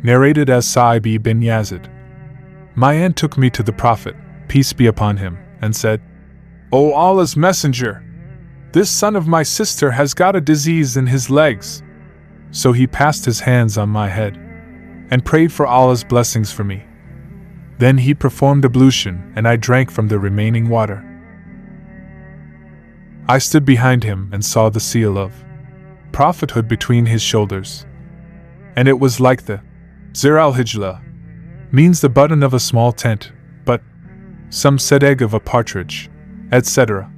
Narrated as Sa'ib ibn Yazid. My aunt took me to the Prophet, peace be upon him, and said, "O Allah's Messenger, this son of my sister has got a disease in his legs." So he passed his hands on my head and prayed for Allah's blessings for me. Then he performed ablution, and I drank from the remaining water. I stood behind him and saw the seal of prophethood between his shoulders. And it was like the Zir al-Hijla, means the button of a small tent, but some said egg of a partridge, etc.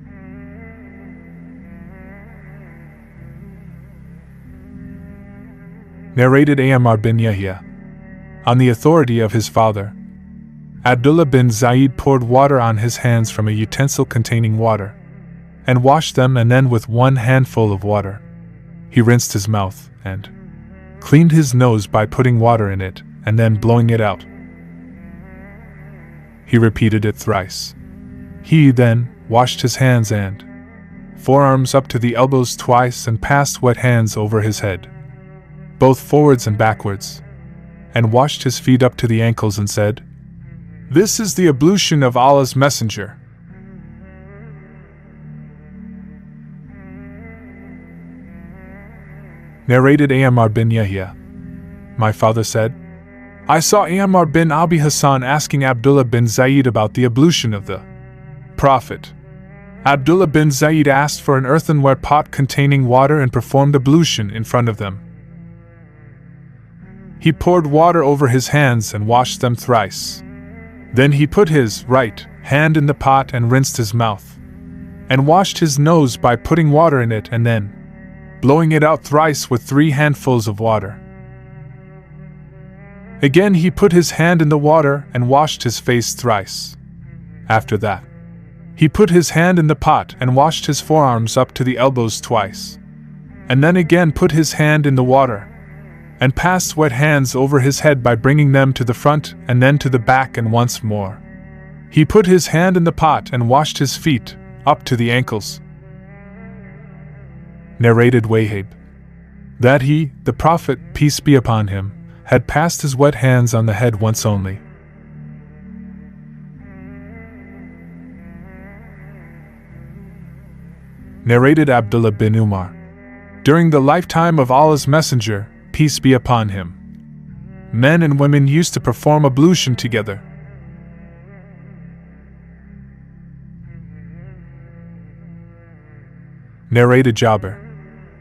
Narrated Amr bin Yahya. On the authority of his father, Abdullah bin Zayd poured water on his hands from a utensil containing water, and washed them, and then with one handful of water, he rinsed his mouth, and cleaned his nose by putting water in it, and then blowing it out. He repeated it thrice. He then washed his hands and forearms up to the elbows twice, and passed wet hands over his head, both forwards and backwards, and washed his feet up to the ankles, and said, "This is the ablution of Allah's Messenger." Narrated Amr bin Yahya. My father said, I saw Amr bin Abi Hassan asking Abdullah bin Zayd about the ablution of the Prophet. Abdullah bin Zayd asked for an earthenware pot containing water and performed ablution in front of them. He poured water over his hands and washed them thrice. Then he put his right hand in the pot and rinsed his mouth, and washed his nose by putting water in it, and then blowing it out thrice with 3 handfuls of water. Again he put his hand in the water and washed his face thrice. After that, he put his hand in the pot and washed his forearms up to the elbows twice, and then again put his hand in the water, and passed wet hands over his head by bringing them to the front and then to the back, and once more he put his hand in the pot and washed his feet up to the ankles. Narrated Wahib. That he, the Prophet, peace be upon him, had passed his wet hands on the head once only. Narrated Abdullah bin Umar. During the lifetime of Allah's Messenger, peace be upon him, men and women used to perform ablution together. Narrated Jabir.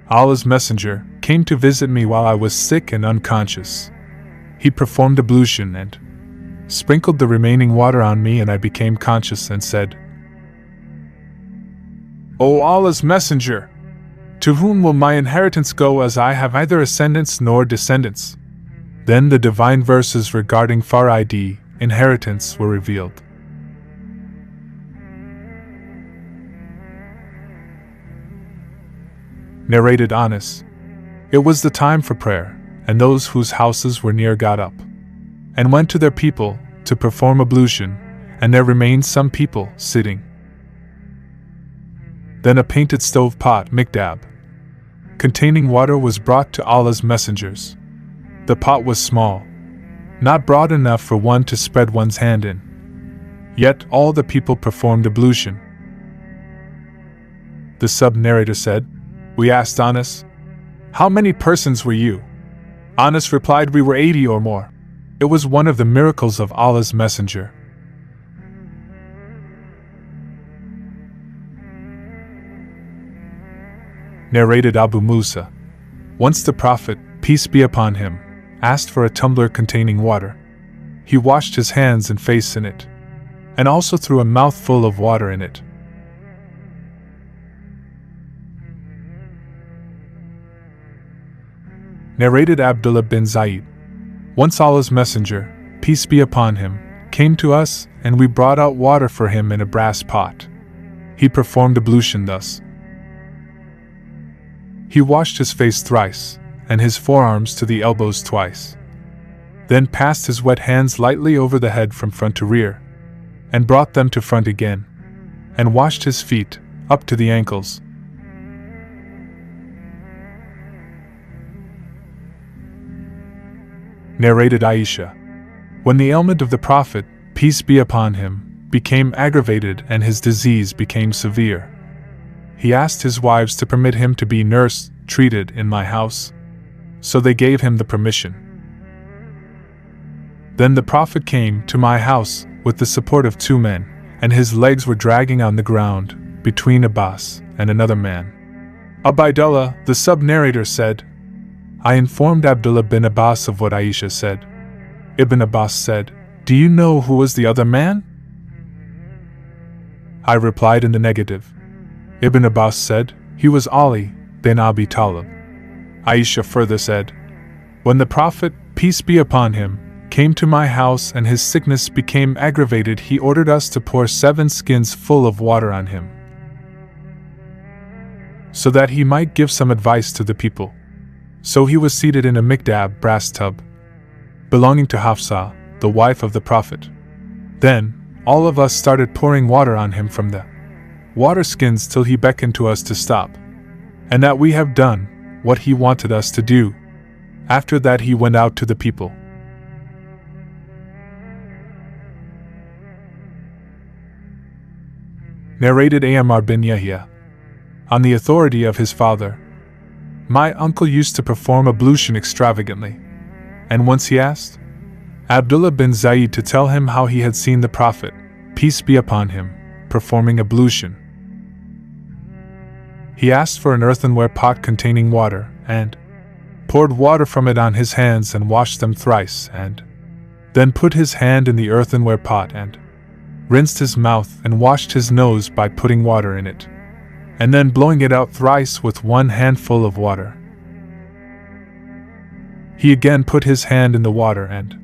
Allah's Messenger came to visit me while I was sick and unconscious. He performed ablution and sprinkled the remaining water on me, and I became conscious and said, O Allah's Messenger, to whom will my inheritance go, as I have neither ascendants nor descendants? Then the divine verses regarding Farid, inheritance, were revealed. Narrated Anas. It was the time for prayer, and those whose houses were near got up and went to their people to perform ablution, and there remained some people sitting. Then a painted stove pot, mikdab, containing water, was brought to Allah's messengers. The pot was small, not broad enough for one to spread one's hand in. Yet all the people performed ablution. The sub-narrator said, We asked Anas, How many persons were you? Anas replied, We were 80 or more. It was one of the miracles of Allah's Messenger. Narrated Abu Musa. Once the Prophet, peace be upon him, asked for a tumbler containing water. He washed his hands and face in it, and also threw a mouthful of water in it. Narrated Abdullah bin Zayd. Once Allah's Messenger, peace be upon him, came to us, and we brought out water for him in a brass pot. He performed ablution thus. He washed his face thrice, and his forearms to the elbows twice. Then passed his wet hands lightly over the head from front to rear, and brought them to front again, and washed his feet up to the ankles. Narrated Aisha. When the ailment of the Prophet, peace be upon him, became aggravated and his disease became severe, he asked his wives to permit him to be nursed, treated in my house. So they gave him the permission. Then the Prophet came to my house with the support of 2 men, and his legs were dragging on the ground between Abbas and another man. Ubaidullah, the sub-narrator, said, I informed Abdullah bin Abbas of what Aisha said. Ibn Abbas said, Do you know who was the other man? I replied in the negative. Ibn Abbas said, He was Ali bin Abi Talib. Aisha further said, When the Prophet, peace be upon him, came to my house and his sickness became aggravated, he ordered us to pour 7 skins full of water on him, so that he might give some advice to the people. So he was seated in a mikdab brass tub, belonging to Hafsa, the wife of the Prophet. Then, all of us started pouring water on him from the water skins till he beckoned to us to stop, and that we have done what he wanted us to do. After that he went out to the people. Narrated Ammar bin Yahya. On the authority of his father, my uncle used to perform ablution extravagantly, and once he asked Abdullah bin Zayd to tell him how he had seen the Prophet, peace be upon him, performing ablution. He asked for an earthenware pot containing water, and poured water from it on his hands and washed them thrice, and then put his hand in the earthenware pot and rinsed his mouth and washed his nose by putting water in it, and then blowing it out thrice with 1 handful of water. He again put his hand in the water and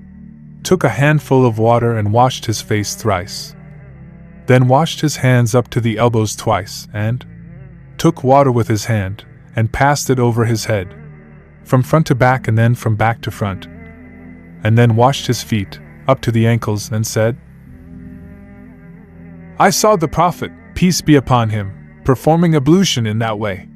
took a handful of water and washed his face thrice, then washed his hands up to the elbows twice, and took water with his hand and passed it over his head, from front to back and then from back to front, and then washed his feet up to the ankles and said, I saw the Prophet, peace be upon him, performing ablution in that way.